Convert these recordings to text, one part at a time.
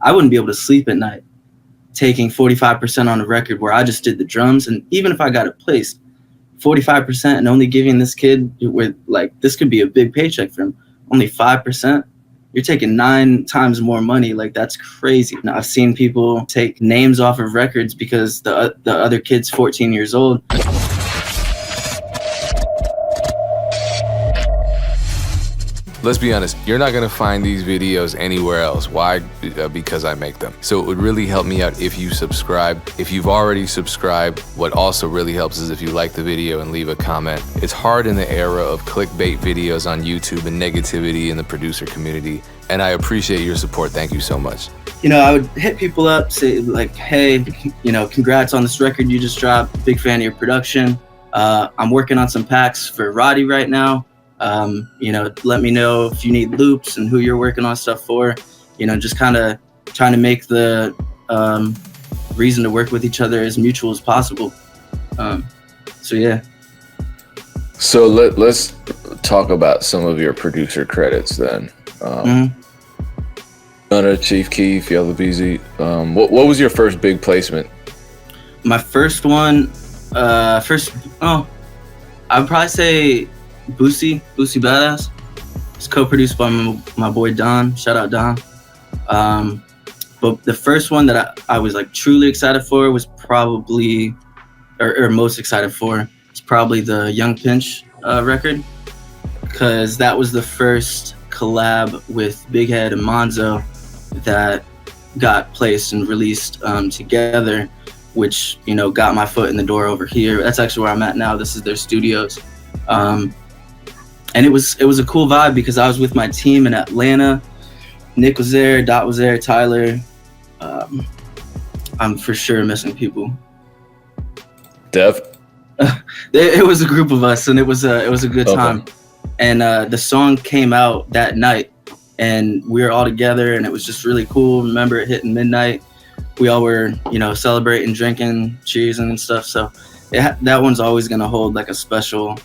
I wouldn't be able to sleep at night taking 45% on a record where I just did the drums. And even if I got it placed, 45% and only giving this kid with like, this could be a big paycheck for him, only 5%. You're taking 9 times more money. Like, that's crazy. Now, I've seen people take names off of records because the other kid's 14 years old. Let's be honest, you're not gonna find these videos anywhere else. Why? Because I make them. So it would really help me out if you subscribe. If you've already subscribed, what also really helps is if you like the video and leave a comment. It's hard in the era of clickbait videos on YouTube and negativity in the producer community, and I appreciate your support. Thank you so much. You know, I would hit people up, say like, hey, you know, congrats on this record you just dropped. Big fan of your production. I'm working on some packs for Roddy right now. You know, let me know if you need loops and who you're working on stuff for. You know, just kind of trying to make the reason to work with each other as mutual as possible. So yeah. So let's talk about some of your producer credits then. Gunna, Chief Keef, Yellow Beezy. What was your first big placement? My first one, I would probably say Boosie Badass. It's co-produced by my boy Don. Shout out Don. But the first one that I was like truly excited for was probably, or most excited for, is probably the Young Pinch record, because that was the first collab with Big Head and Monzo that got placed and released together, which, you know, got my foot in the door over here. That's actually where I'm at now. This is their studios. And it was a cool vibe because I was with my team in Atlanta. Nick was there, Dot was there, Tyler. I'm for sure missing people. Dev? It was a group of us, and it was a good time. And the song came out that night, and we were all together, and it was just really cool. Remember it hitting midnight. We all were, you know, celebrating, drinking, cheersing and stuff. So that one's always gonna hold like a special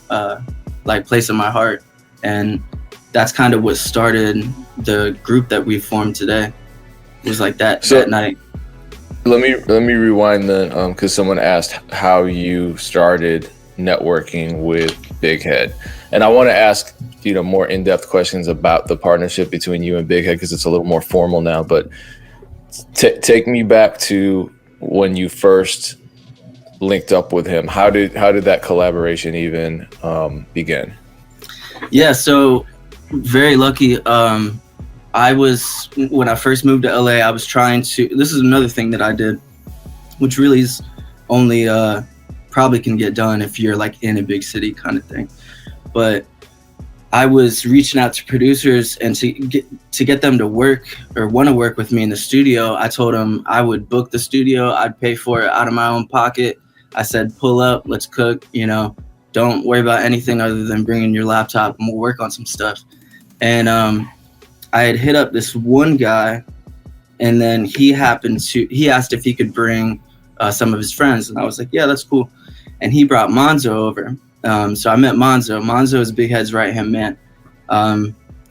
like place in my heart, and that's kind of what started the group that we formed today. It was like that night. Let me rewind then, because someone asked how you started networking with Big Head, and I want to ask, you know, more in-depth questions about the partnership between you and Big Head because it's a little more formal now. But take me back to when you first linked up with him. How did that collaboration even begin? Yeah, so very lucky. When I first moved to LA, I was trying to, this is another thing that I did, which really is only probably can get done if you're like in a big city kind of thing. But I was reaching out to producers, and to get them to work or want to work with me in the studio, I told them I would book the studio. I'd pay for it out of my own pocket. I said, pull up, let's cook, you know, don't worry about anything other than bringing your laptop, and we'll work on some stuff. And I had hit up this one guy, and then he asked if he could bring some of his friends. And I was like, yeah, that's cool. And he brought Monzo over. So I met Monzo. Monzo is Big Head's right-hand man.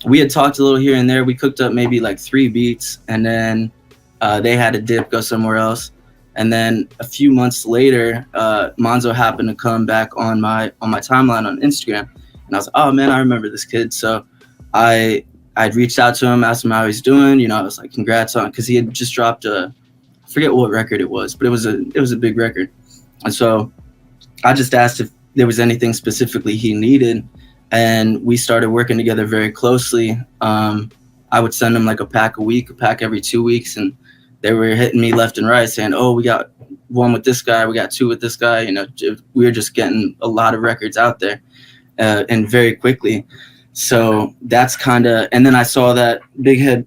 We had talked a little here and there. We cooked up maybe like 3 beats, and then they had a dip, go somewhere else. And then a few months later, Monzo happened to come back on my timeline on Instagram, and I was like, "Oh man, I remember this kid." So I'd reached out to him, asked him how he's doing. You know, I was like, "Congrats on," because he had just dropped I forget what record it was, but it was a big record. And so I just asked if there was anything specifically he needed, and we started working together very closely. I would send him like a pack a week, a pack every 2 weeks, and they were hitting me left and right saying, oh, we got 1 with this guy, we got 2 with this guy. You know, we were just getting a lot of records out there and very quickly. So that's kind of, and then I saw that Big Head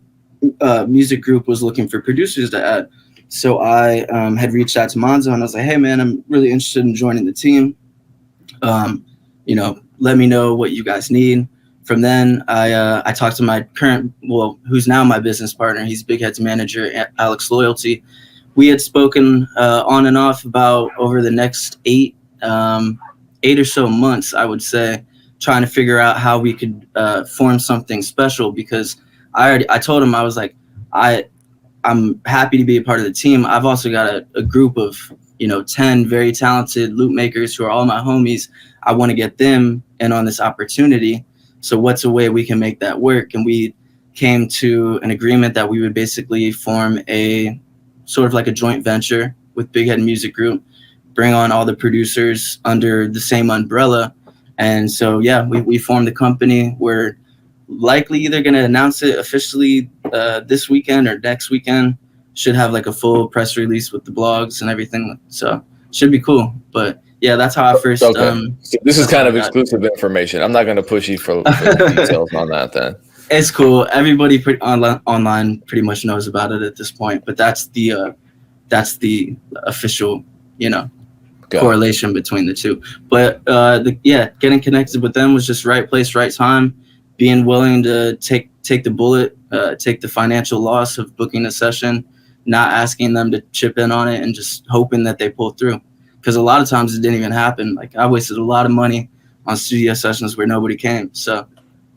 music group was looking for producers to add. So I had reached out to Monzo, and I was like, hey man, I'm really interested in joining the team. You know, let me know what you guys need. From then, I talked to my current, who's now my business partner. He's Big Head's manager, Alex Loyalty. We had spoken on and off about over the next 8 or so months, I would say, trying to figure out how we could form something special, because I told him, I was like, I I'm happy to be a part of the team. I've also got a group of 10 very talented loop makers who are all my homies. I want to get them in on this opportunity. So what's a way we can make that work? And we came to an agreement that we would basically form a sort of like a joint venture with Big Head Music Group, bring on all the producers under the same umbrella. And so, yeah, we formed the company. We're likely either going to announce it officially this weekend or next weekend. Should have like a full press release with the blogs and everything. So should be cool. But yeah, that's how I first. Okay. So this is kind of exclusive information. I'm not going to push you for the details on that then. It's cool. Everybody online pretty much knows about it at this point. But that's the official, correlation between the two. But getting connected with them was just right place, right time. Being willing to take the bullet, take the financial loss of booking a session, not asking them to chip in on it, and just hoping that they pull through. Because a lot of times it didn't even happen. Like I wasted a lot of money on studio sessions where nobody came. So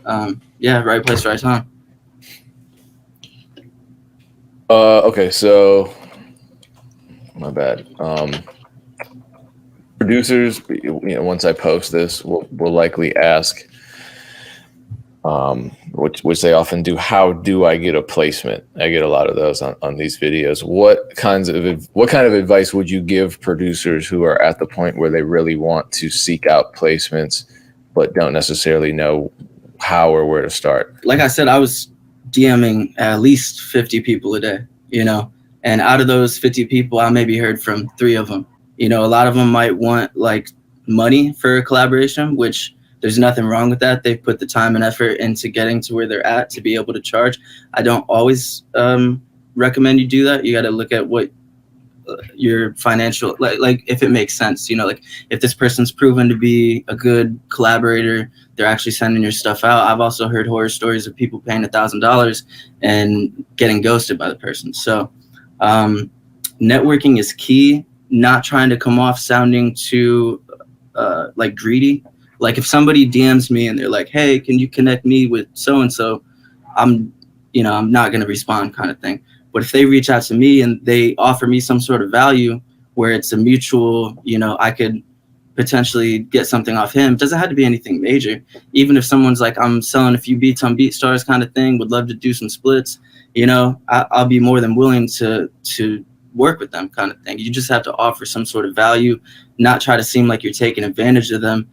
right place, right time. Okay, so my bad. Producers, once I post this, will likely ask, which they often do, how do I get a placement? I get a lot of those on these videos. What kind of advice would you give producers who are at the point where they really want to seek out placements but don't necessarily know how or where to start? Like I said, I was DMing at least 50 people a day, and out of those 50 people, I maybe heard from 3 of them. A lot of them might want like money for a collaboration, which there's nothing wrong with that. They've put the time and effort into getting to where they're at to be able to charge. I don't always recommend you do that. You got to look at what your financial, like if it makes sense, like if this person's proven to be a good collaborator, they're actually sending your stuff out. I've also heard horror stories of people paying $1,000 and getting ghosted by the person. So networking is key, not trying to come off sounding too like greedy. Like if somebody DMs me and they're like, hey, can you connect me with so-and-so? I'm not going to respond kind of thing. But if they reach out to me and they offer me some sort of value where it's a mutual, I could potentially get something off him. It doesn't have to be anything major. Even if someone's like, I'm selling a few beats on BeatStars kind of thing, would love to do some splits, I'll be more than willing to work with them kind of thing. You just have to offer some sort of value, not try to seem like you're taking advantage of them.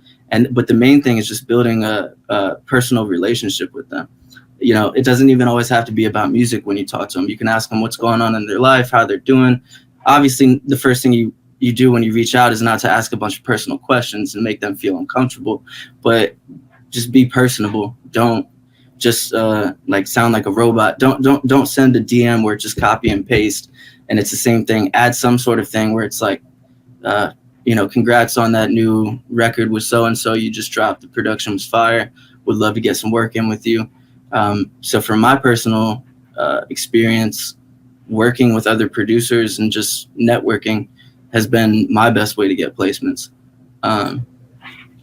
But the main thing is just building a personal relationship with them. It doesn't even always have to be about music when you talk to them. You can ask them what's going on in their life, how they're doing. Obviously, the first thing you do when you reach out is not to ask a bunch of personal questions and make them feel uncomfortable, but just be personable. Don't just sound like a robot. Don't send a DM where it's just copy and paste and it's the same thing. Add some sort of thing where it's like, congrats on that new record with so-and-so you just dropped. The production was fire. Would love to get some work in with you. So from my personal experience, working with other producers and just networking has been my best way to get placements. And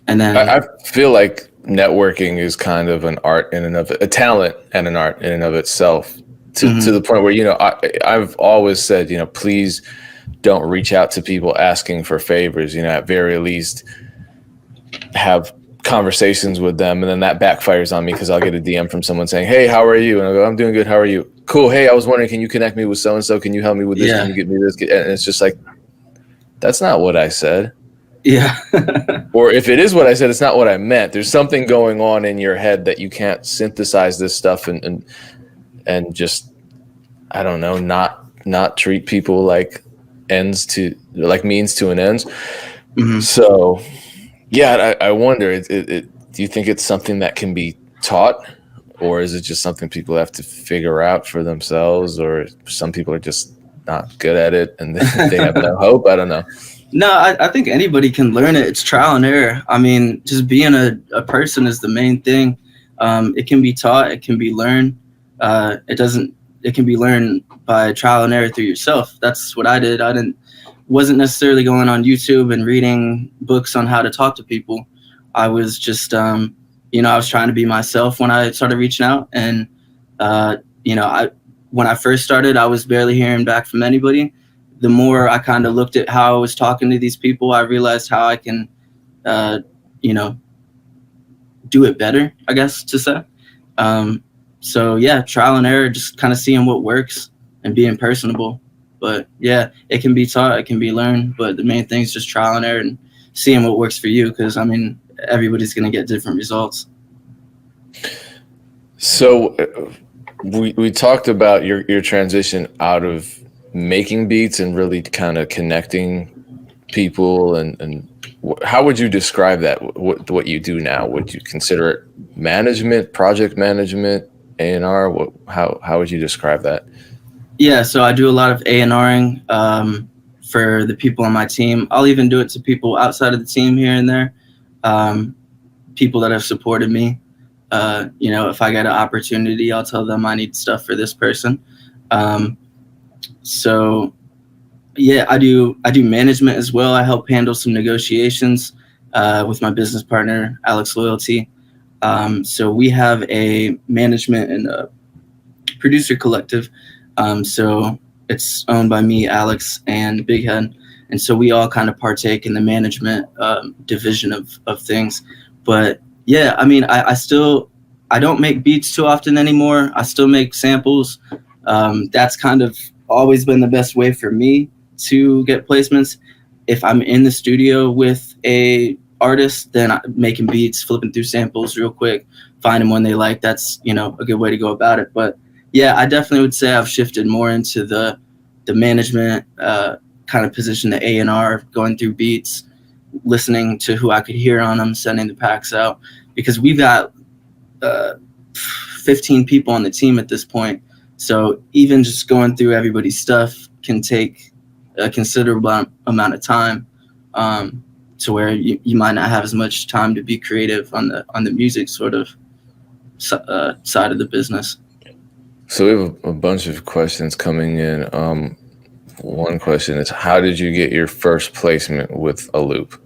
then I feel like networking is kind of an art in and of it, a talent and an art in and of itself, to the point where, I've always said, please don't reach out to people asking for favors. At very least have conversations with them, and then that backfires on me because I'll get a DM from someone saying, hey, how are you? And I'll go, I'm doing good, how are you? Cool. Hey, I was wondering, can you connect me with so and so? Can you help me with this? Can you get me this? And it's just like, that's not what I said. Yeah. Or if it is what I said, it's not what I meant. There's something going on in your head that you can't synthesize this stuff and just, I don't know, not treat people like means to an ends. So yeah, I wonder, do you think it's something that can be taught, or is it just something people have to figure out for themselves, or some people are just not good at it and they have no hope? I don't know. No, I think anybody can learn it. It's trial and error. I mean, just being a person is the main thing. It can be taught. It can be learned. It can be learned by trial and error through yourself. That's what I did. Wasn't necessarily going on YouTube and reading books on how to talk to people. I was just, I was trying to be myself when I started reaching out. And, when I first started, I was barely hearing back from anybody. The more I kind of looked at how I was talking to these people, I realized how I can, you know, do it better, I guess to say. So yeah, trial and error, just kind of seeing what works and being personable. But yeah, it can be taught, it can be learned, but the main thing is just trial and error and seeing what works for you. Because I mean, everybody's gonna get different results. So we talked about your transition out of making beats and really kind of connecting people, and how would you describe that? What you do now? Would you consider it management, project management, A&R? How would you describe that? Yeah, so I do a lot of A&Ring for the people on my team. I'll even do it to people outside of the team here and there, people that have supported me. You know, if I get an opportunity, I'll tell them I need stuff for this person. So yeah, I do management as well. I help handle some negotiations with my business partner, Alex Loyalty. So we have a management and a producer collective. So it's owned by me, Alex, and Big Head. And so we all kind of partake in the management division of things. But yeah, I mean, I don't make beats too often anymore. I still make samples. That's kind of always been the best way for me to get placements. If I'm in the studio with a artist, then I'm making beats, flipping through samples real quick, finding one they like. That's, you know, a good way to go about it. But yeah, I definitely would say I've shifted more into the management kind of position, the A&R, going through beats, listening to who I could hear on them, sending the packs out, because we've got 15 people on the team at this point. So even just going through everybody's stuff can take a considerable amount of time, to where you might not have as much time to be creative on the music sort of side of the business. So we have a bunch of questions coming in. One question is, how did you get your first placement with a loop?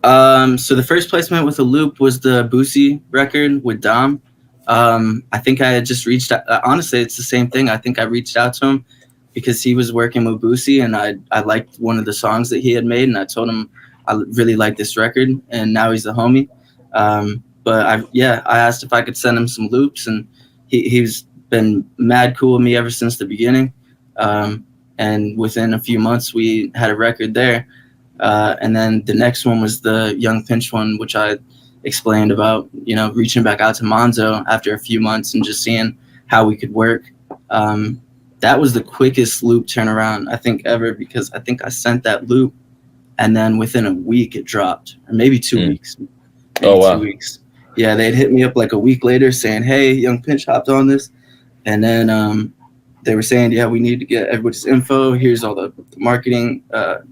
So the first placement with a loop was the Boosie record with Dom. I think I had just reached out. Honestly, it's the same thing. I think I reached out to him because he was working with Boosie, and I liked one of the songs that he had made, and I told him I really like this record, and now he's a homie. But I asked if I could send him some loops, and he's been mad cool with me ever since the beginning. And within a few months, we had a record there. And then the next one was the Young Pinch one, which I explained about, you know, reaching back out to Monzo after a few months and just seeing how we could work. That was the quickest loop turnaround I think ever, because I think I sent that loop and then within a week it dropped, or maybe 2 weeks. Maybe wow. 2 weeks. Yeah, they'd hit me up like a week later saying, hey, Young Pinch hopped on this. And then they were saying, yeah, we need to get everybody's info. Here's all the marketing,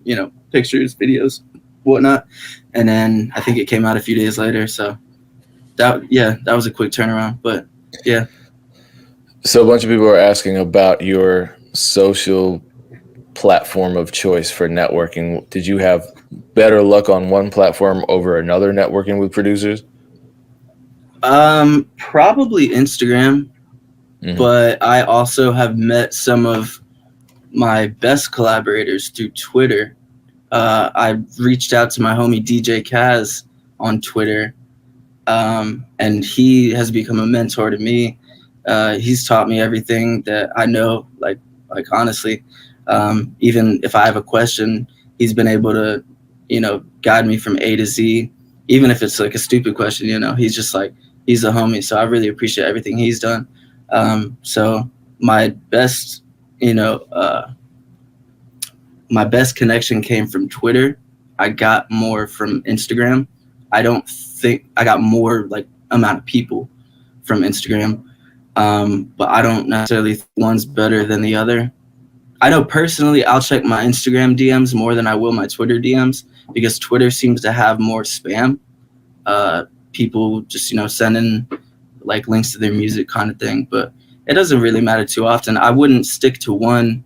you know, pictures, videos, whatnot. And then I think it came out a few days later. So that was a quick turnaround. But yeah. So a bunch of people are asking about your social platform of choice for networking. Did you have better luck on one platform over another networking with producers? Probably Instagram. Mm-hmm. But I also have met some of my best collaborators through Twitter. I reached out to my homie DJ Kaz on Twitter, and he has become a mentor to me. He's taught me everything that I know, like honestly. Even if I have a question, he's been able to, you know, guide me from A to Z. Even if it's like a stupid question, you know, he's just like, he's a homie. So I really appreciate everything he's done. So my best, you know, my best connection came from Twitter. I got more from Instagram. I don't think I got more like amount of people from Instagram. But I don't necessarily think one's better than the other. I know personally I'll check my Instagram DMs more than I will my Twitter DMs, because Twitter seems to have more spam. People just, you know, sending like links to their music kind of thing, but it doesn't really matter too often. I wouldn't stick to one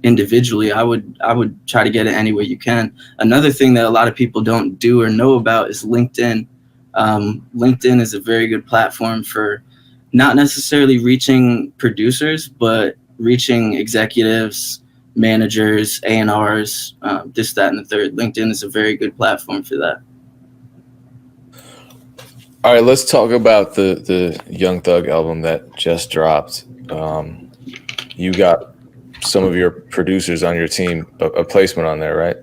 individually. I would try to get it any way you can. Another thing that a lot of people don't do or know about is LinkedIn. LinkedIn is a very good platform for not necessarily reaching producers, but reaching executives, managers, A&Rs, this, that, and the third. LinkedIn is a very good platform for that. All right, let's talk about the Young Thug album that just dropped. You got some of your producers on your team, a placement on there, right?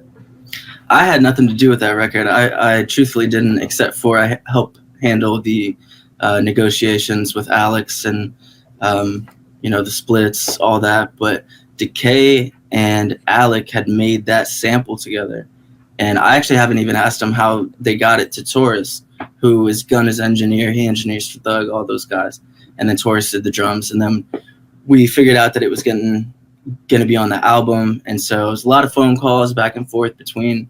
I had nothing to do with that record. I truthfully didn't, except for I helped handle the negotiations with Alex and the splits, all that. But Decay and Alec had made that sample together, and I actually haven't even asked them how they got it to Taurus, who is Gunna's engineer. He engineers for Thug, all those guys, and then Taurus did the drums, and then we figured out that it was going to be on the album, and so it was a lot of phone calls back and forth between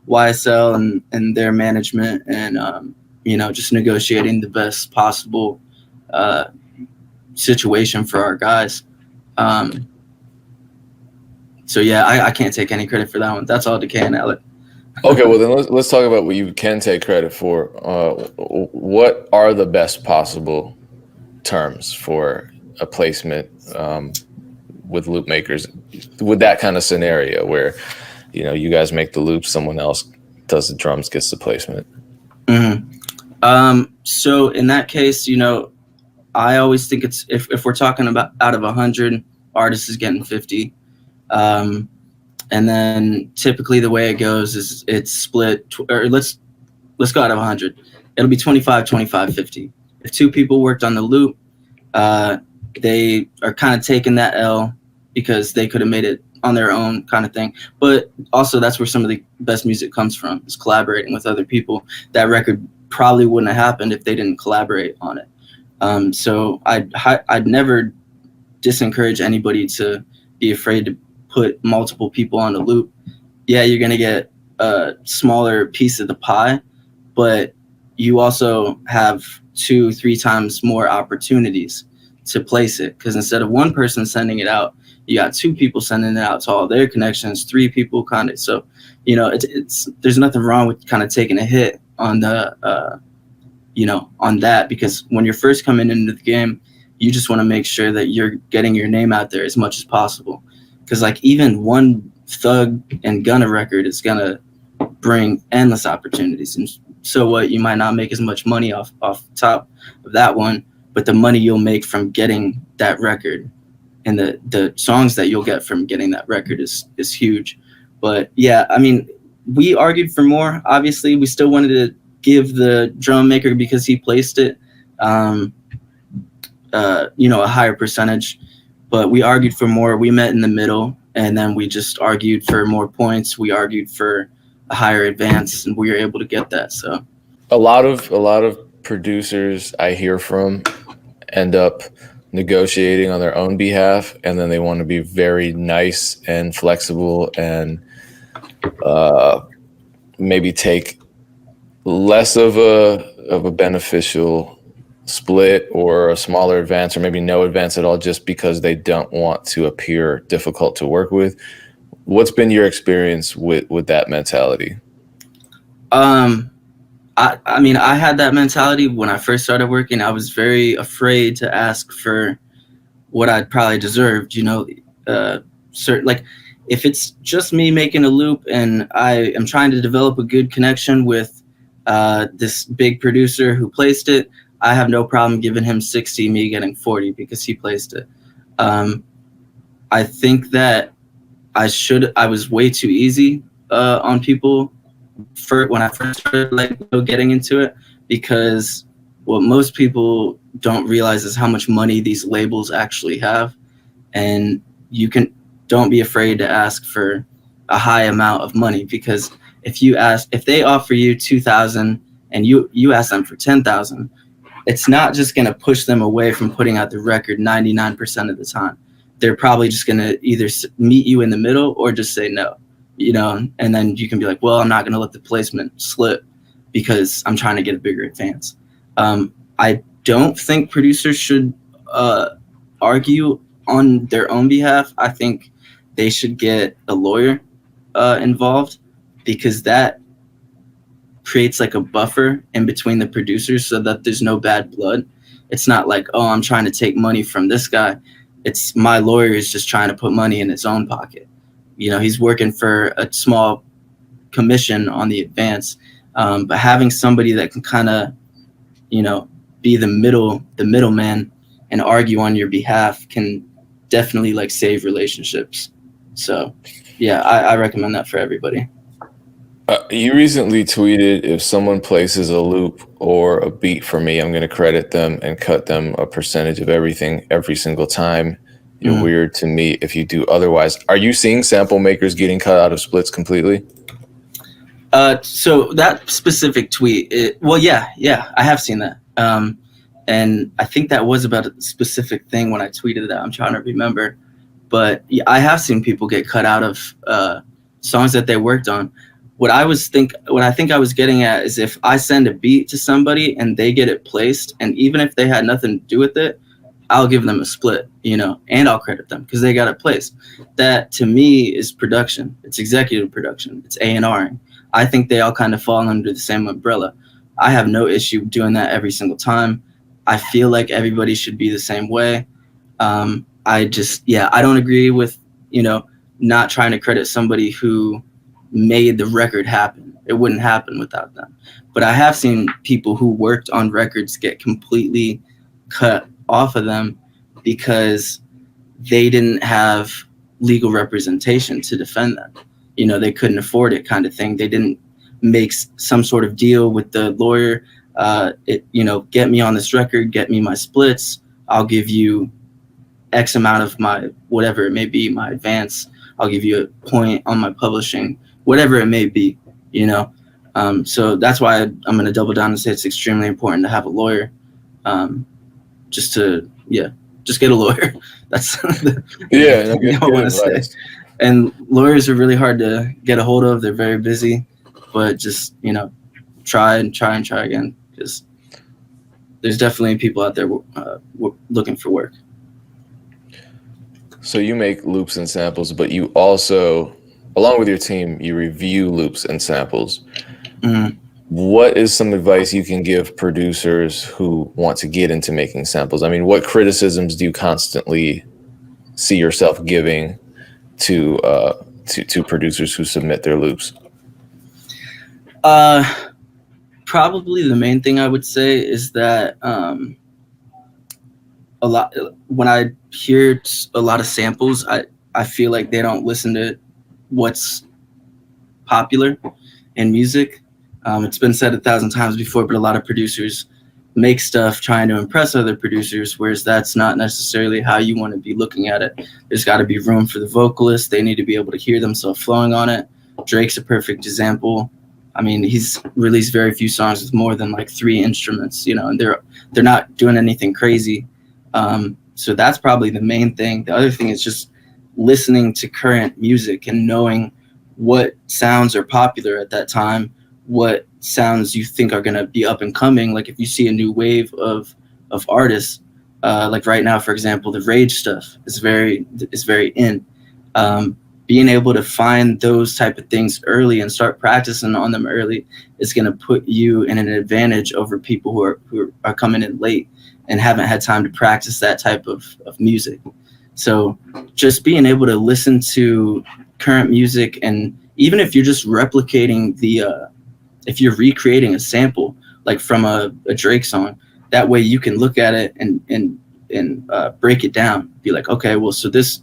YSL and their management, and just negotiating the best possible situation for our guys. So yeah, I can't take any credit for that one. That's all Decay and Alec. Okay, well then let's talk about what you can take credit for. What are the best possible terms for a placement with loop makers with that kind of scenario where you guys make the loops, someone else does the drums, gets the placement? Mm-hmm. So in that case, I always think it's if we're talking about out of 100, artists is getting 50. And then typically the way it goes is it's split, or let's go out of 100. It'll be 25, 25, 50. If two people worked on the loop, they are kind of taking that L because they could have made it on their own, kind of thing. But also that's where some of the best music comes from, is collaborating with other people. That record probably wouldn't have happened if they didn't collaborate on it. So I'd never disencourage anybody to be afraid to put multiple people on a loop. Yeah, you're going to get a smaller piece of the pie, but you also have 2-3 times more opportunities to place it, because instead of one person sending it out, you got 2 people sending it out to all their connections, 3 people kind of. So it's there's nothing wrong with kind of taking a hit on the on that, because when you're first coming into the game, you just want to make sure that you're getting your name out there as much as possible, because like even one Thug and Gunna record is gonna bring endless opportunities. And so what, you might not make as much money off top of that one, but the money you'll make from getting that record and the songs that you'll get from getting that record is huge. But yeah, I mean, we argued for more. Obviously, we still wanted to give the drum maker, because he placed it, a higher percentage. But we argued for more. We met in the middle, and then we just argued for more points. We argued for a higher advance, and we were able to get that. So a lot of producers I hear from end up negotiating on their own behalf, and then they want to be very nice and flexible and maybe take less of a beneficial split or a smaller advance, or maybe no advance at all, just because they don't want to appear difficult to work with. What's been your experience with that mentality? I mean, I had that mentality when I first started working. I was very afraid to ask for what I'd probably deserved, like if it's just me making a loop and I am trying to develop a good connection with this big producer who placed it, I have no problem giving him 60, me getting 40, because he placed it. I think that I was way too easy on people when I first started getting into it, because what most people don't realize is how much money these labels actually have. And don't be afraid to ask for a high amount of money, because if they offer you 2,000 and you ask them for 10,000, it's not just going to push them away from putting out the record 99% of the time. They're probably just going to either meet you in the middle or just say no, and then you can be like, well, I'm not going to let the placement slip because I'm trying to get a bigger advance. I don't think producers should argue on their own behalf. I think they should get a lawyer involved, because that creates like a buffer in between the producers so that there's no bad blood. It's not like, oh, I'm trying to take money from this guy. It's my lawyer is just trying to put money in his own pocket. He's working for a small commission on the advance, but having somebody that can kind of, be the middleman and argue on your behalf can definitely like save relationships. So yeah, I recommend that for everybody. You recently tweeted, if someone places a loop or a beat for me, I'm going to credit them and cut them a percentage of everything every single time. You're weird to me if you do otherwise. Are you seeing sample makers getting cut out of splits completely? So that specific tweet, yeah, I have seen that. And I think that was about a specific thing when I tweeted that. I'm trying to remember. But yeah, I have seen people get cut out of songs that they worked on. What I think I was getting at is if I send a beat to somebody and they get it placed, and even if they had nothing to do with it, I'll give them a split, and I'll credit them because they got it placed. That to me is production. It's executive production. It's A&Ring. I think they all kind of fall under the same umbrella. I have no issue doing that every single time. I feel like everybody should be the same way. I don't agree with, not trying to credit somebody who made the record happen. It wouldn't happen without them. But I have seen people who worked on records get completely cut off of them because they didn't have legal representation to defend them. They couldn't afford it, kind of thing. They didn't make some sort of deal with the lawyer. Get me on this record, get me my splits. I'll give you X amount of my, whatever it may be, my advance. I'll give you a point on my publishing, whatever it may be, So that's why I'm going to double down and say it's extremely important to have a lawyer. Just get a lawyer. That's I want to say. And lawyers are really hard to get a hold of. They're very busy, but just, try again, because there's definitely people out there looking for work. So you make loops and samples, but you also, along with your team, you review loops and samples. Mm-hmm. What is some advice you can give producers who want to get into making samples? I mean, what criticisms do you constantly see yourself giving to producers who submit their loops? Probably the main thing I would say is that when I hear a lot of samples, I feel like they don't listen to what's popular in music. It's been said 1,000 times before, but a lot of producers make stuff trying to impress other producers, whereas that's not necessarily how you want to be looking at it. There's got to be room for the vocalists. They need to be able to hear themselves flowing on it. Drake's a perfect example. I mean, he's released very few songs with more than like 3 instruments, and they're not doing anything crazy. So that's probably the main thing. The other thing is just listening to current music and knowing what sounds are popular at that time, what sounds you think are going to be up and coming. Like if you see a new wave of artists, like right now, for example, the rage stuff is very in. Being able to find those type of things early and start practicing on them early is going to put you in an advantage over people who are coming in late and haven't had time to practice that type of music. So just being able to listen to current music, and even if you're just replicating if you're recreating a sample, like from a Drake song, that way you can look at it and break it down. Be like, okay, well, so this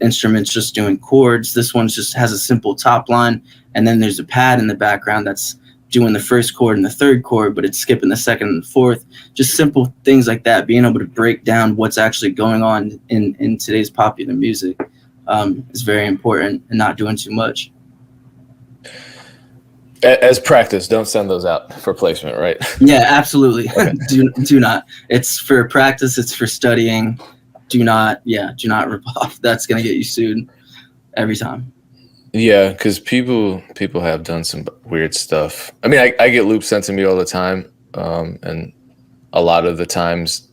instrument's just doing chords. This one just has a simple top line, and then there's a pad in the background that's doing the first chord and the third chord, but it's skipping the second and the fourth. Just simple things like that. Being able to break down what's actually going on in today's popular music is very important, and not doing too much. As practice, don't send those out for placement, right? Yeah, absolutely. Okay. do not. It's for practice. It's for studying. Do not rip off. That's gonna get you sued every time. Yeah, because people have done some weird stuff. I mean, I get loops sent to me all the time, and a lot of the times,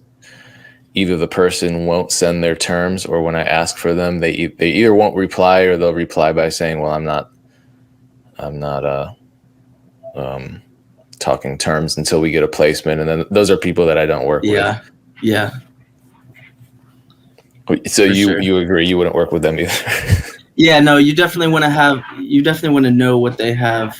either the person won't send their terms, or when I ask for them, they either won't reply, or they'll reply by saying, "Well, I'm not talking terms until we get a placement, and then those are people that I don't work Yeah. Yeah. with. So For you sure. you agree you wouldn't work with them either? Yeah, no, you definitely want to know what they have,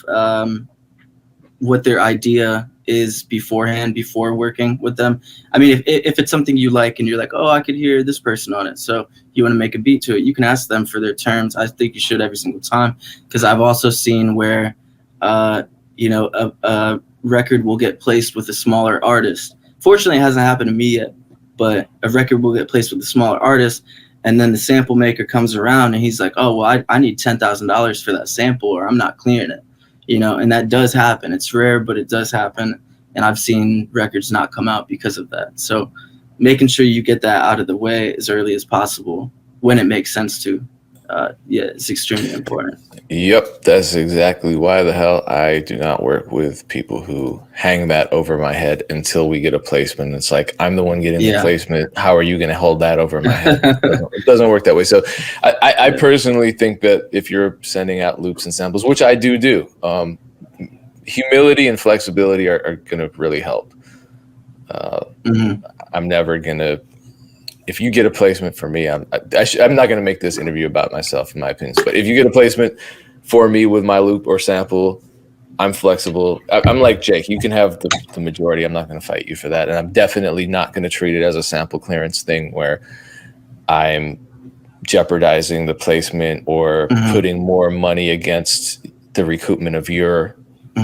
what their idea is beforehand, before working with them. I mean, if it's something you like and you're like, oh, I could hear this person on it, so you want to make a beat to it, you can ask them for their terms. I think you should every single time, because I've also seen where, a record will get placed with a smaller artist. Fortunately, it hasn't happened to me yet, but a record will get placed with a smaller artist, and then the sample maker comes around and he's like, oh, well, I need $10,000 for that sample, or I'm not clearing it. And that does happen. It's rare, but it does happen. And I've seen records not come out because of that. So making sure you get that out of the way as early as possible when it makes sense to, it's extremely important. Yep, that's exactly why the hell I do not work with people who hang that over my head until we get a placement. It's like, I'm the one getting the placement. How are you going to hold that over my head? It doesn't work that way. So I personally think that if you're sending out loops and samples, which I do, humility and flexibility are going to really help. I'm never going to, if you get a placement for me, I'm not going to make this interview about myself, in my opinion. But if you get a placement for me with my loop or sample, I'm flexible. I'm like Jake. You can have the majority. I'm not going to fight you for that. And I'm definitely not going to treat it as a sample clearance thing where I'm jeopardizing the placement or putting more money against the recoupment of your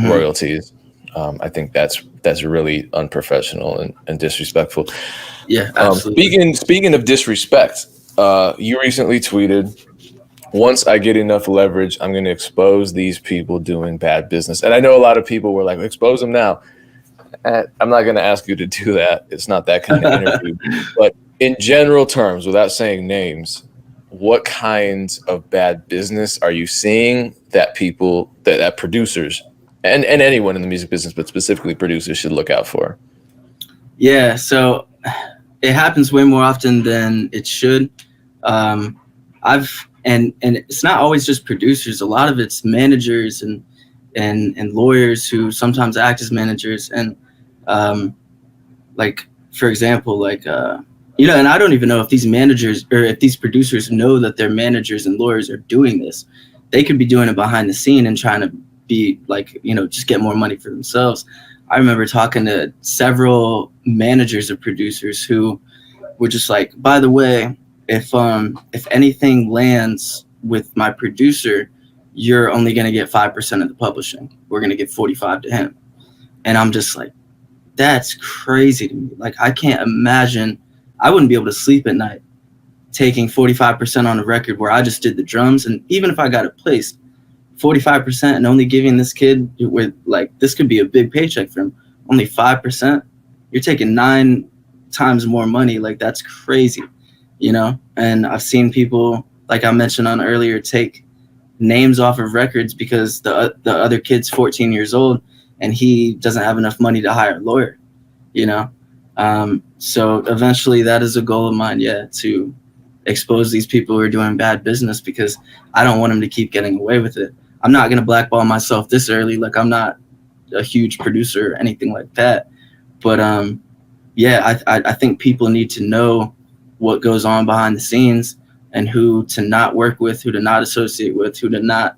royalties. I think that's really unprofessional and disrespectful. Yeah, absolutely. Speaking of disrespect, you recently tweeted, once I get enough leverage, I'm going to expose these people doing bad business. And I know a lot of people were like, expose them now. I'm not going to ask you to do that. It's not that kind of interview. But in general terms, without saying names, what kinds of bad business are you seeing that people, that producers, and anyone in the music business, but specifically producers, should look out for? Yeah, so it happens way more often than it should. And it's not always just producers. A lot of it's managers and lawyers who sometimes act as managers. And like, for example, and I don't even know if these managers or if these producers know that their managers and lawyers are doing this. They could be doing it behind the scene and trying to be like, just get more money for themselves. I remember talking to several managers of producers who were just like, by the way, if anything lands with my producer, you're only going to get 5% of the publishing. We're going to get 45 to him. And I'm just like, that's crazy to me. Like, I can't imagine. I wouldn't be able to sleep at night taking 45% on a record where I just did the drums. And even if I got it placed, 45% and only giving this kid with, like, this could be a big paycheck for him, only 5%, you're taking 9 times more money. Like, that's crazy, And I've seen people, like I mentioned on earlier, take names off of records because the other kid's 14 years old and he doesn't have enough money to hire a lawyer, So eventually that is a goal of mine, to expose these people who are doing bad business, because I don't want them to keep getting away with it. I'm not going to blackball myself this early. Like, I'm not a huge producer or anything like that. But I think people need to know what goes on behind the scenes and who to not work with, who to not associate with, who to not,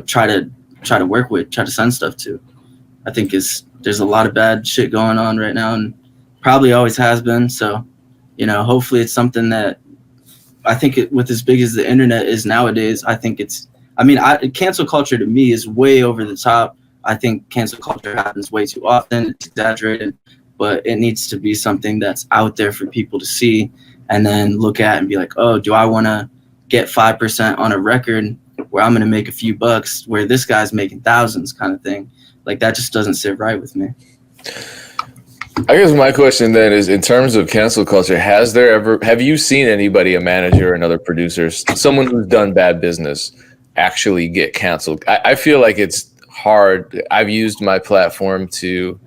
try to work with, try to send stuff to. I think there's a lot of bad shit going on right now, and probably always has been. So, hopefully it's something that, I think with as big as the internet is nowadays, I think cancel culture to me is way over the top. I think cancel culture happens way too often. It's exaggerated, but it needs to be something that's out there for people to see and then look at and be like, oh, do I want to get 5% on a record where I'm going to make a few bucks where this guy's making thousands, kind of thing? Like, that just doesn't sit right with me. I guess my question then is, in terms of cancel culture, have you seen anybody, a manager or another producer, someone who's done bad business, actually get canceled? I feel like it's hard. I've used my platform to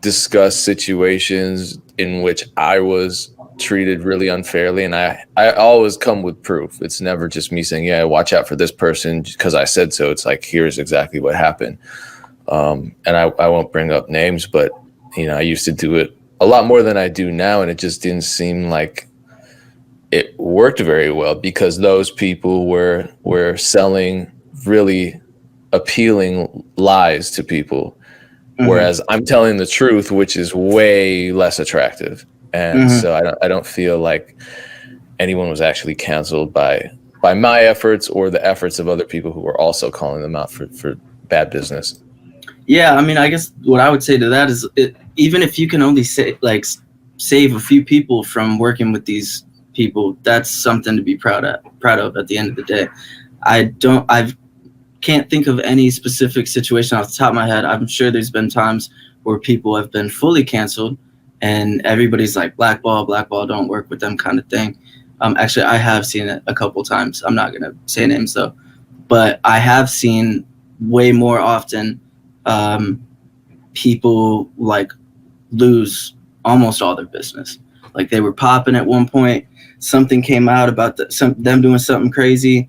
discuss situations in which I was treated really unfairly, and I always come with proof. It's never just me saying, yeah, watch out for this person because I said so. It's like, here's exactly what happened. And I won't bring up names, but I used to do it a lot more than I do now, and it just didn't seem like it worked very well because those people were selling really appealing lies to people, whereas I'm telling the truth, which is way less attractive. And so I don't feel like anyone was actually canceled by my efforts or the efforts of other people who were also calling them out for bad business. Yeah, I mean, I guess what I would say to that is, even if you can only save a few people from working with these people, that's something to be proud of at the end of the day. I can't think of any specific situation off the top of my head. I'm sure there's been times where people have been fully canceled and everybody's like, blackball, don't work with them kind of thing. Actually, I have seen it a couple times. I'm not going to say names though, but I have seen way more often people like lose almost all their business. Like they were popping at one point, something came out about them doing something crazy.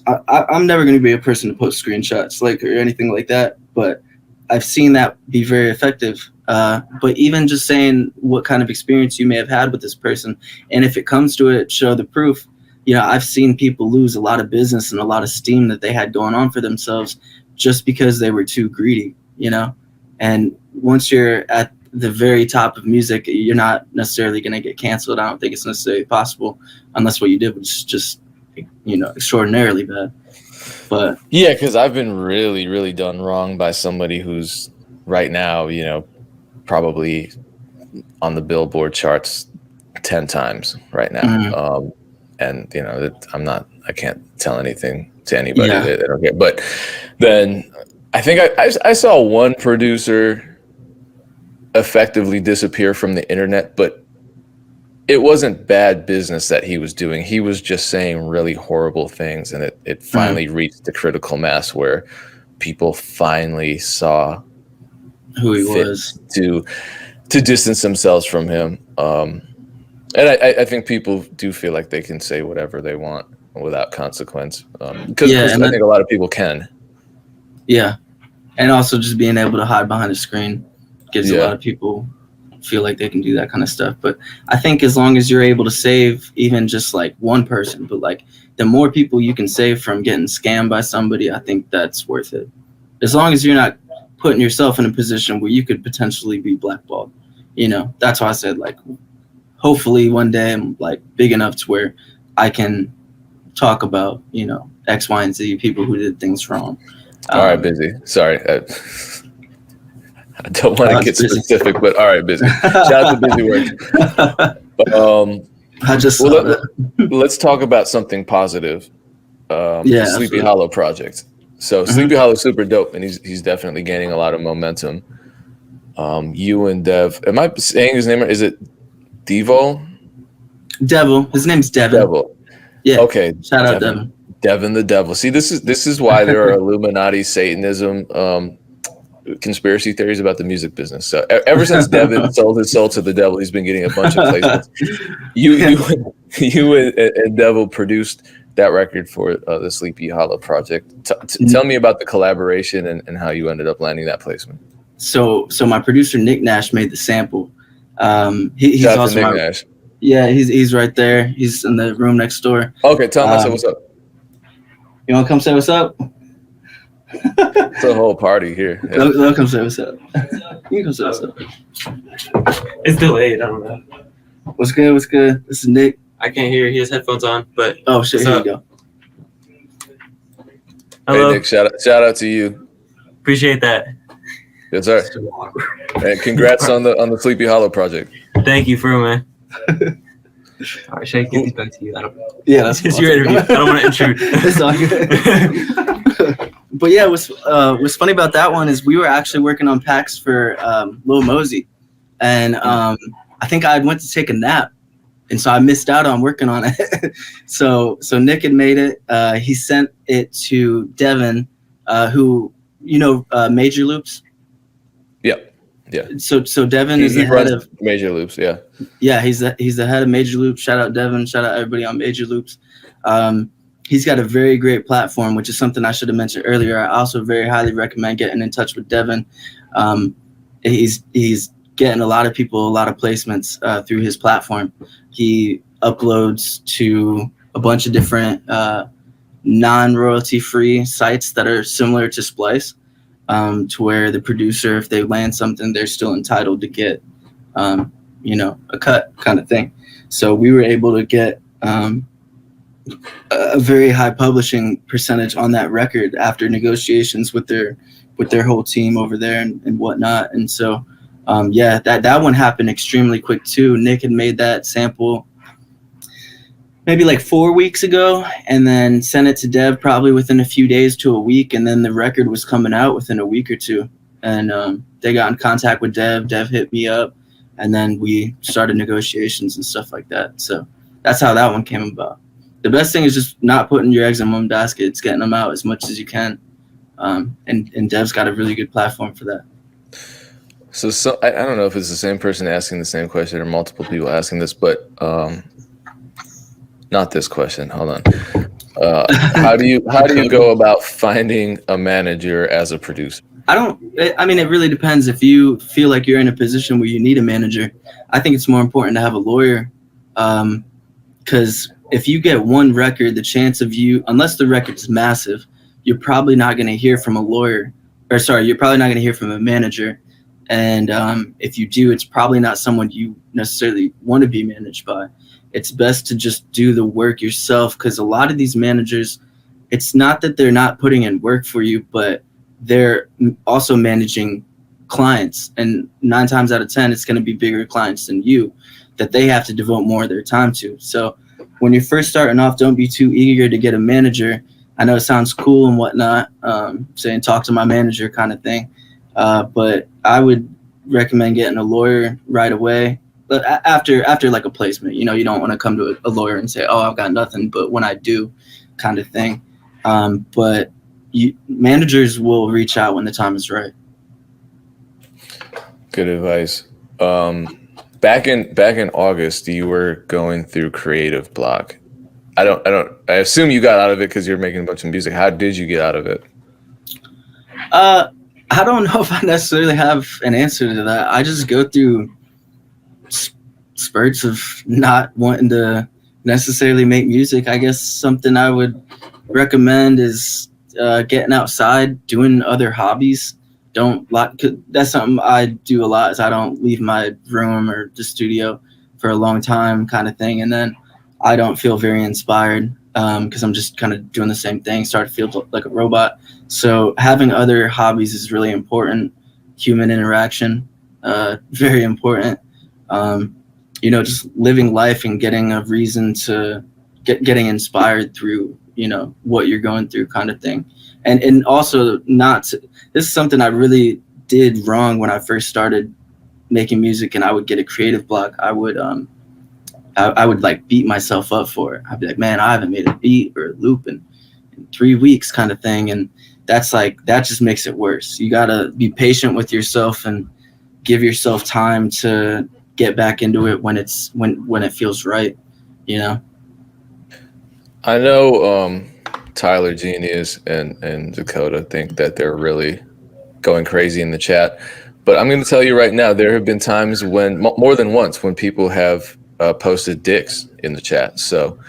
I'm never going to be a person to post screenshots or anything like that, but I've seen that be very effective. But even just saying what kind of experience you may have had with this person, and if it comes to it, show the proof. I've seen people lose a lot of business and a lot of steam that they had going on for themselves just because they were too greedy, and once you're at the very top of music, you're not necessarily going to get canceled. I don't think it's necessarily possible unless what you did was just, extraordinarily bad. But yeah, because I've been really, really done wrong by somebody who's right now, probably on the Billboard charts 10 times right now. And I can't tell anything to anybody that they don't get. But then I think I saw one producer effectively disappear from the internet, but it wasn't bad business that he was doing. He was just saying really horrible things, and it finally reached the critical mass where people finally saw who he was to distance themselves from him. And I think people do feel like they can say whatever they want without consequence. Because I think a lot of people can. Yeah. And also just being able to hide behind a screen gives a lot of people feel like they can do that kind of stuff. But I think as long as you're able to save even just one person, but the more people you can save from getting scammed by somebody, I think that's worth it. As long as you're not putting yourself in a position where you could potentially be blackballed. That's why I said hopefully one day I'm big enough to where I can talk about, X, Y, and Z people who did things wrong. All right, Busy. Sorry. I don't want to get specific, but all right, Busy. Shout out to Busy Work. I just let's talk about something positive. Sleepy absolutely. Hollow project. So Sleepy Hollow is super dope, and he's definitely gaining a lot of momentum. You and Dev, am I saying his name? Is it Devo? Devil. His name's Devin. Devil. Yeah. Okay. Shout out Devin. Devin the Devil. See, this is why there are Illuminati, Satanism, conspiracy theories about the music business. So ever since Devin sold his soul to the devil, he's been getting a bunch of placements. You and Devil produced that record for the Sleepy Hollow project. Tell me about the collaboration and how you ended up landing that placement. So my producer Nick Nash made the sample. He's Shout out also to Nick Nash. Yeah, he's right there. He's in the room next door. Okay, tell him I said what's up. You want to come say what's up? It's a whole party here. Yeah. They'll come say what's up. You can come say what's up. It's delayed. I don't know. What's good? What's good? This is Nick. I can't hear. He has headphones on, but oh shit! Here you go. Hello. Hey Nick, shout out to you. Appreciate that. Yes, sir. And congrats on the Sleepy Hollow project. Thank you for man. All right, Shay, get these back to you. Yeah, that's it's your interview. I don't want to intrude. It's all good. But yeah, what's funny about that one is we were actually working on packs for Lil Mosey, and I think I went to take a nap, and so I missed out on working on it. so Nick had made it. He sent it to Devin, who Major Loops. Yeah. So Devin is the head of Major Loops. Yeah. Yeah, he's the head of Major Loops. Shout out Devin. Shout out everybody on Major Loops. he's got a very great platform, which is something I should have mentioned earlier. I also very highly recommend getting in touch with Devin. He's getting a lot of people, a lot of placements through his platform. He uploads to a bunch of different non-royalty free sites that are similar to Splice, to where the producer, if they land something, they're still entitled to get, a cut kind of thing. So we were able to get a very high publishing percentage on that record after negotiations with their whole team over there and whatnot. And so, that one happened extremely quick too. Nick had made that sample maybe like 4 weeks ago, and then sent it to Dev probably within a few days to a week, and then the record was coming out within a week or two. And they got in contact with Dev. Dev hit me up, and then we started negotiations and stuff like that. So that's how that one came about. The best thing is just not putting your eggs in one basket. It's getting them out as much as you can. And Dev's got a really good platform for that. So I don't know if it's the same person asking the same question or multiple people asking this, but not this question. Hold on. How do you go about finding a manager as a producer? It really depends. If you feel like you're in a position where you need a manager, I think it's more important to have a lawyer. Because if you get one record, the chance of you, unless the record's massive, you're probably not going to hear from a lawyer. You're probably not going to hear from a manager. And if you do, it's probably not someone you necessarily want to be managed by. It's best to just do the work yourself, because a lot of these managers, it's not that they're not putting in work for you, but they're also managing clients. And 9 times out of 10, it's going to be bigger clients than you that they have to devote more of their time to. So when you're first starting off, don't be too eager to get a manager. I know it sounds cool and whatnot, saying talk to my manager kind of thing. But I would recommend getting a lawyer right away. But after like a placement, you don't want to come to a lawyer and say, oh, I've got nothing, but when I do kind of thing. But managers will reach out when the time is right. Good advice. Back in August, you were going through creative block. I assume you got out of it because you're making a bunch of music. How did you get out of it? I don't know if I necessarily have an answer to that. I just go through spurts of not wanting to necessarily make music. I guess something I would recommend is getting outside, doing other hobbies. That's something I do a lot, is I don't leave my room or the studio for a long time kind of thing. And then I don't feel very inspired because I'm just kind of doing the same thing, start to feel like a robot. So having other hobbies is really important. Human interaction, very important. Just living life and getting a reason to getting inspired through, what you're going through kind of thing. And also this is something I really did wrong when I first started making music and I would get a creative block. I would like beat myself up for it. I'd be like, man, I haven't made a beat or a loop in 3 weeks kind of thing. And that just makes it worse. You gotta be patient with yourself and give yourself time to get back into it when it feels right, I know Tyler Genius and Dakota think that they're really going crazy in the chat, but I'm going to tell you right now, there have been times when more than once when people have posted dicks in the chat. So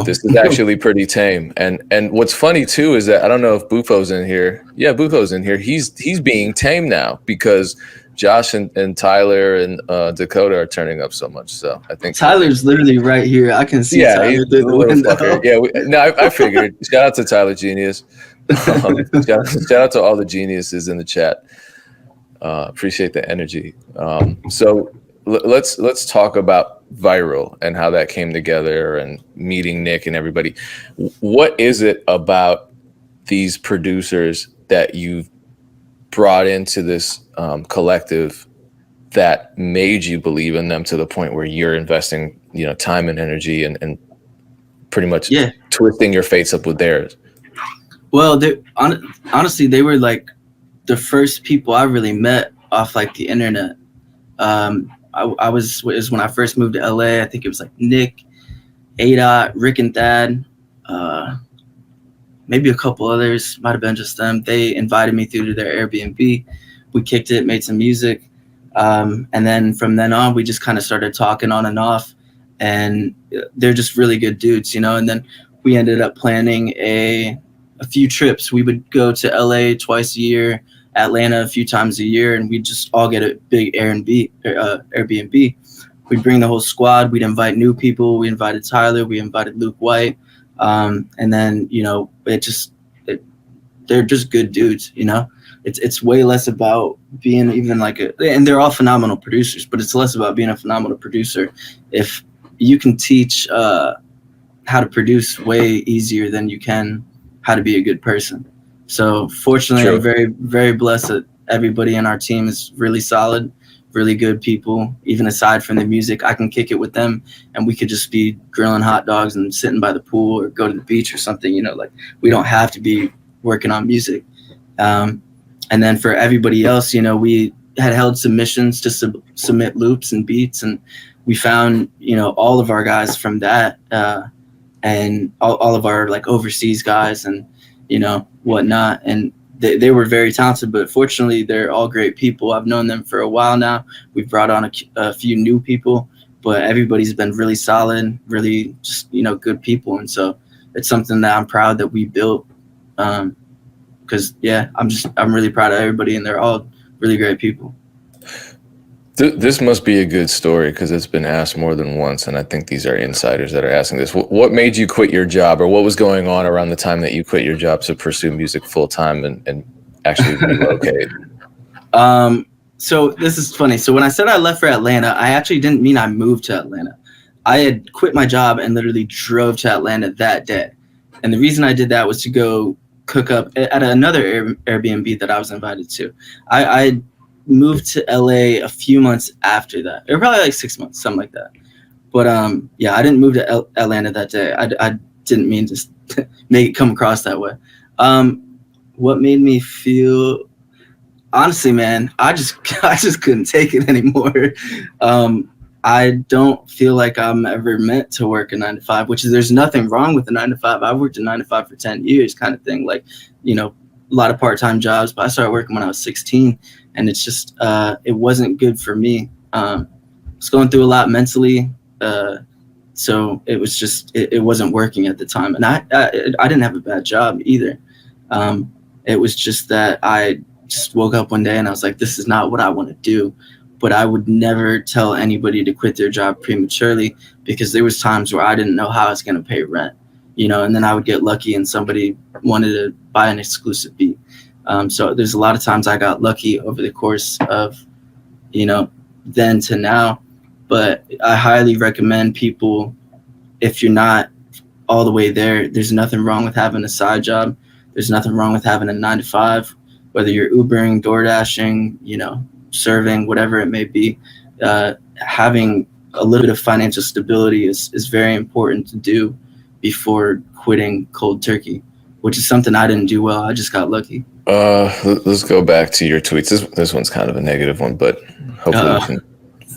this is actually pretty tame. And what's funny too is that I don't know if Bufo's in here. Yeah, Bufo's in here. He's being tame now because Josh and Tyler and Dakota are turning up so much. So I think Tyler's literally right here. I can see Tyler through the window. Yeah, I figured. Shout out to Tyler Genius. Shout out to all the geniuses in the chat. Appreciate the energy. So let's talk about Viral and how that came together and meeting Nick and everybody. What is it about these producers that you've brought into this collective that made you believe in them to the point where you're investing, time and energy and pretty much twisting your fates up with theirs? Well, honestly, they were like the first people I really met off like the internet. I was when I first moved to LA. I think it was like Nick, ADOT, Rick and Thad. maybe a couple others, might have been just them. They invited me through to their Airbnb. We kicked it, made some music. And then from then on, we just kind of started talking on and off. And they're just really good dudes, you know. And then we ended up planning a few trips. We would go to LA twice a year, Atlanta a few times a year, and we'd just all get a big Airbnb. We'd bring the whole squad. We'd invite new people. We invited Tyler. We invited Luke White. And then, you know, they're just good dudes, you know. It's way less about being even like and they're all phenomenal producers, but it's less about being a phenomenal producer if you can teach how to produce way easier than you can how to be a good person. So fortunately, True. I'm very, very blessed that everybody in our team is really solid, really good people. Even aside from the music, I can kick it with them and we could just be grilling hot dogs and sitting by the pool or go to the beach or something, you know, like we don't have to be working on music. And then for everybody else, you know, we had held submissions to submit loops and beats, and we found, you know, all of our guys from that and all of our like overseas guys and, you know, whatnot. And they were very talented, but fortunately they're all great people. I've known them for a while now. We've brought on a few new people, but everybody's been really solid, really just, you know, good people. And so it's something that I'm proud that we built. Because yeah, I'm really proud of everybody, and they're all really great people. This must be a good story because it's been asked more than once, and I think these are insiders that are asking this. What made you quit your job, or what was going on around the time that you quit your job to pursue music full time and actually relocate? So this is funny. So when I said I left for Atlanta, I actually didn't mean I moved to Atlanta. I had quit my job and literally drove to Atlanta that day. And the reason I did that was to go cook up at another Airbnb that I was invited to. I moved to LA a few months after that, or probably like 6 months, something like that. But yeah, I didn't move to Atlanta that day. I didn't mean to make it come across that way. What made me feel, honestly, man, I just couldn't take it anymore. I don't feel like I'm ever meant to work a 9 to 5, which is, there's nothing wrong with a 9 to 5. I've worked a 9 to 5 for 10 years kind of thing. Like, you know, a lot of part-time jobs, but I started working when I was 16, and it's just, it wasn't good for me. I was going through a lot mentally. So it was just, it wasn't working at the time. And I didn't have a bad job either. It was just that I just woke up one day and I was like, this is not what I want to do. But I would never tell anybody to quit their job prematurely, because there was times where I didn't know how I was going to pay rent, you know, and then I would get lucky and somebody wanted to buy an exclusive beat. So there's a lot of times I got lucky over the course of, you know, then to now. But I highly recommend people, if you're not all the way there, there's nothing wrong with having a side job. There's nothing wrong with having a 9 to 5, whether you're Ubering, DoorDashing, you know, serving, whatever it may be. Having a little bit of financial stability is very important to do before quitting cold turkey, which is something I didn't do well. I just got lucky. Let's go back to your tweets. This one's kind of a negative one, but hopefully we can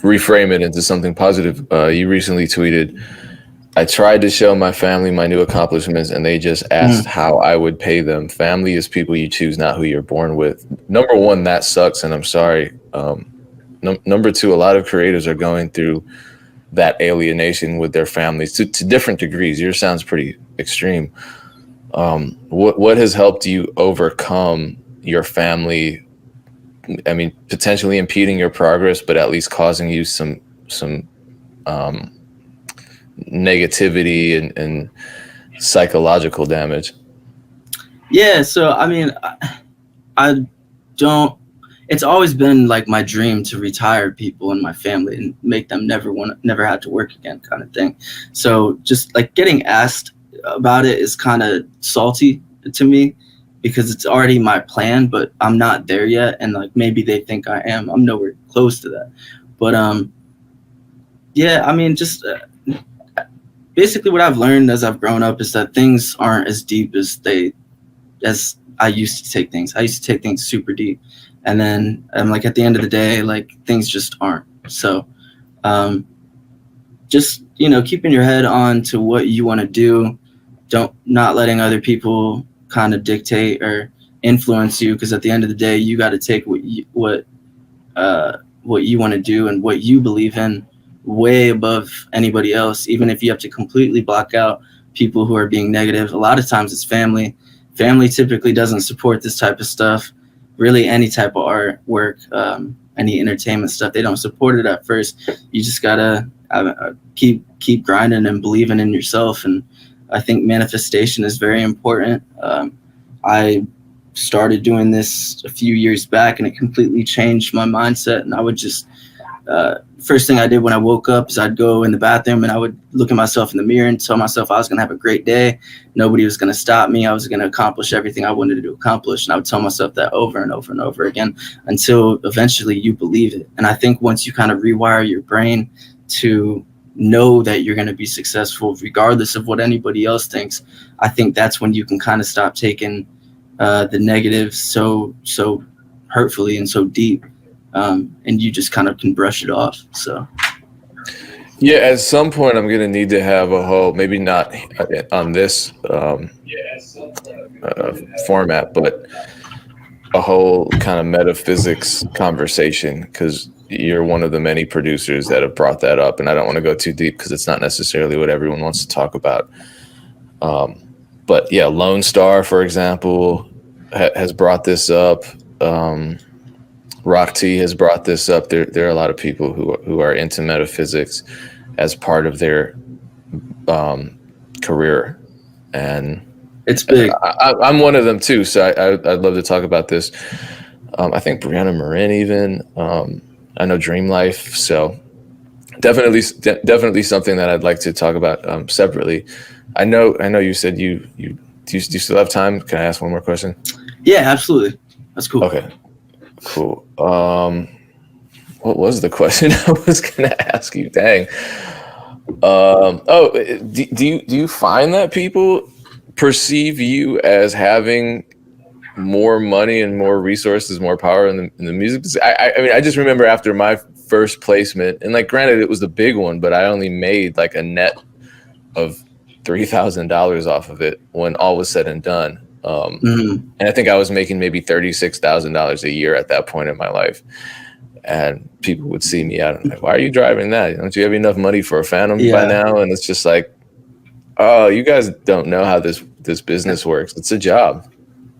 reframe it into something positive. You recently tweeted, I tried to show my family my new accomplishments, and they just asked how I would pay them. Family is people you choose, not who you're born with. Number one, that sucks, and I'm sorry. Number two, a lot of creators are going through that alienation with their families to different degrees. Yours sounds pretty extreme. What has helped you overcome your family? I mean, potentially impeding your progress, but at least causing you some negativity and psychological damage. Yeah, so I mean, I don't, it's always been like my dream to retire people in my family and make them never have to work again, kind of thing. So just like getting asked about it is kind of salty to me, because it's already my plan, but I'm not there yet. And like, maybe they think I am. I'm nowhere close to that. But yeah, I mean, just basically what I've learned as I've grown up is that things aren't as deep as I used to take things. I used to take things super deep. And then I'm like, at the end of the day, like, things just aren't. So just, you know, keeping your head on to what you want to do. Not letting other people kind of dictate or influence you, because at the end of the day, you got to take what you want to do and what you believe in way above anybody else, even if you have to completely block out people who are being negative. A lot of times it's family. Family typically doesn't support this type of stuff, really any type of artwork, any entertainment stuff. They don't support it at first. You just gotta keep grinding and believing in yourself. And I think manifestation is very important. I started doing this a few years back, and it completely changed my mindset. And I would just first thing I did when I woke up is I'd go in the bathroom and I would look at myself in the mirror and tell myself I was going to have a great day. Nobody was going to stop me. I was going to accomplish everything I wanted to accomplish. And I would tell myself that over and over and over again until eventually you believe it. And I think once you kind of rewire your brain to know that you're going to be successful regardless of what anybody else thinks, I think that's when you can kind of stop taking the negatives so hurtfully and so deep. And you just kind of can brush it off. So yeah, at some point I'm going to need to have a whole, maybe not on this format, but a whole kind of metaphysics conversation, because you're one of the many producers that have brought that up, and I don't want to go too deep because it's not necessarily what everyone wants to talk about. But yeah, Lone Star, for example, has brought this up. Rock T has brought this up. There are a lot of people who are into metaphysics as part of their career, and it's big. I'm one of them too. So I'd love to talk about this. I think Brianna Marin even. I know Dream Life. So definitely something that I'd like to talk about separately. I know you said do you still have time? Can I ask one more question? Yeah, absolutely. That's cool. Okay. Cool. What was the question I was gonna ask you? Dang. Do you find that people perceive you as having more money and more resources, more power in the music? I mean, I just remember after my first placement, and like, granted, it was the big one, but I only made like a net of $3,000 off of it when all was said and done. And I think I was making maybe $36,000 a year at that point in my life, and people would see me out and like, why are you driving that? Don't you have enough money for a Phantom by now? And it's just like, oh, you guys don't know how this business works. It's a job.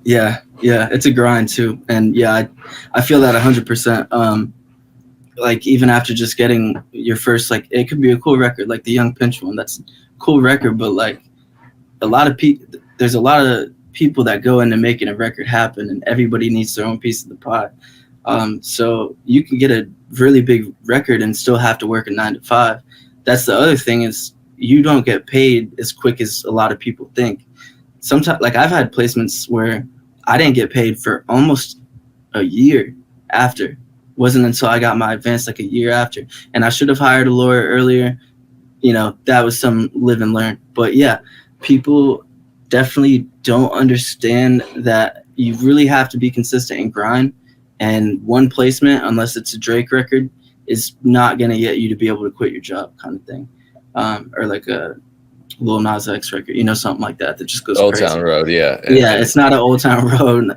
Yeah, it's a grind too. And yeah, I feel that 100%. Like, even after just getting your first, like, it could be a cool record, like the Young Pinch one. That's a cool record, but like there's a lot of people that go into making a record happen, and everybody needs their own piece of the pie. So you can get a really big record and still have to work a 9 to 5. That's the other thing, is you don't get paid as quick as a lot of people think. Sometimes, like, I've had placements where I didn't get paid for almost a year after. It wasn't until I got my advance like a year after, and I should have hired a lawyer earlier. You know, that was some live and learn. But yeah, people definitely don't understand that you really have to be consistent and grind. And one placement, unless it's a Drake record, is not going to get you to be able to quit your job, kind of thing. Or like a Lil Nas X record, you know, something like that just goes Old crazy. Town Road, yeah. Yeah, it's not an Old Town Road.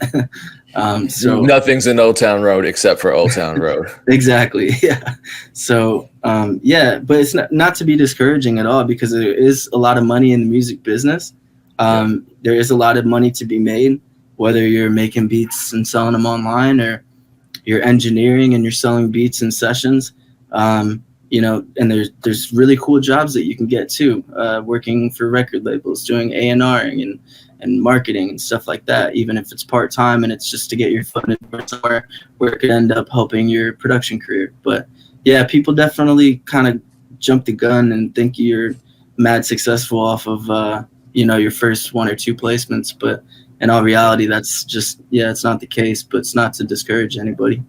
So nothing's an Old Town Road except for Old Town Road. Exactly, yeah. So yeah, but it's not to be discouraging at all, because there is a lot of money in the music business. There is a lot of money to be made, whether you're making beats and selling them online, or you're engineering and you're selling beats and sessions. You know, and there's really cool jobs that you can get too, working for record labels, doing A&Ring and marketing and stuff like that, even if it's part-time and it's just to get your foot in the door somewhere where it could end up helping your production career. But yeah, people definitely kind of jump the gun and think you're mad successful off of you know, your first 1 or 2 placements, but in all reality, that's just, it's not the case. But it's not to discourage anybody.